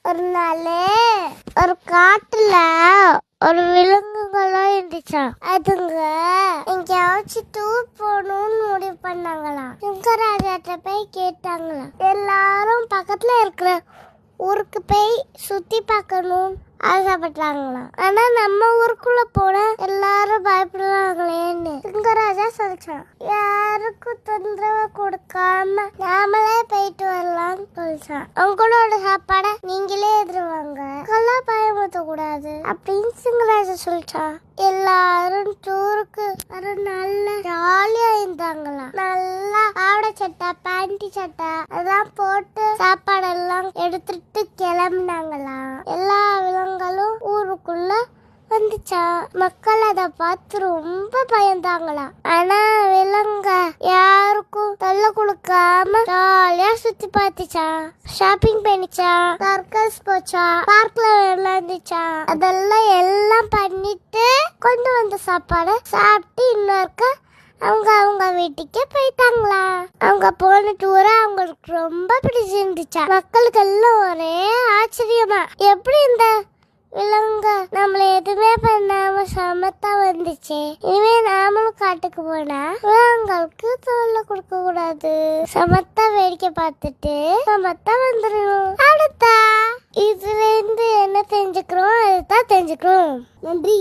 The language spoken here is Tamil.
ஒரு நாள் ஒரு காட்டுல ஒரு விலங்குகளும் இருந்துச்சா. அதுங்க எங்கேயாச்சும் டூர் போகணும்னு முடிவு பண்ணாங்களாம். சிங்கராஜாட்ட போய் கேட்டாங்களாம், எல்லாரும் பக்கத்துல இருக்கிற ஊருக்கு போய் சுத்தி பார்க்கணும் ஆசைப்பட்டாங்களாம். ஆனா நம்ம ஊருக்குள்ள போன எல்லாரும் பயப்படுவாங்களேன்னு சிங்கராஜா சொல்லிச்சான். யாருக்கும் தொந்தரவு கொடுக்காம நாமளே போயிட்டு வரலாம்னு சொல்லிச்சான். அவங்களோட சாப்பாட நீங்களே எதிர்வாங்க, பயமுறுத்த கூடாது அப்படின்னு சிங்கராஜா சொல்லிச்சான். எல்லாரும் டூருக்கு வர நல்ல ஜாலியா இருந்தாங்களாம். நல்லா ஆவடை சட்டை பேண்டி சட்டை அதெல்லாம் போட்டு சாப்பாடெல்லாம் எடுத்துட்டு கிளம்பினாங்களாம். எல்லா விலங்குகளும் ஊருக்குள்ள வந்துச்சா. மக்கள் அதை பார்த்து ரொம்ப பயந்தாங்களாம். ஆனா விலங்க யாருக்கும் தொல்லை கொடுக்காம ஜாலியா சுத்தி பார்த்துச்சா, ஷாப்பிங் பண்ணிச்சா, சர்க்கஸ் போச்சா, பார்க்ல விளையாண்டுச்சா. அதெல்லாம் எல்லாம் பண்ணிட்டு கொண்டு வந்த சாப்பாடு சாப்பிட்டு இன்னொருக்க அவங்க வீட்டுக்கே போயிட்டாங்களா. அவங்க போன டூர் அவங்களுக்கு ரொம்ப பிடிச்சிருந்துச்சா. மக்களுக்கு எல்லாம் ஒரே ஆச்சரியமா, எப்படி இந்த விலங்கு நம்மள எதுவுமே பண்ணாம சமத்தா வந்துச்சு, இனிமே நாமளும் காட்டுக்கு போனா விலங்குகளுக்கு தொல்லை கொடுக்க கூடாது, சமத்தா வேடிக்கை பார்த்துட்டு சமத்தா வந்துடணும். அடுத்தா இதுல இருந்து என்ன தெரிஞ்சுக்கிறோம், அதுதான் தெரிஞ்சுக்கிறோம். நன்றி.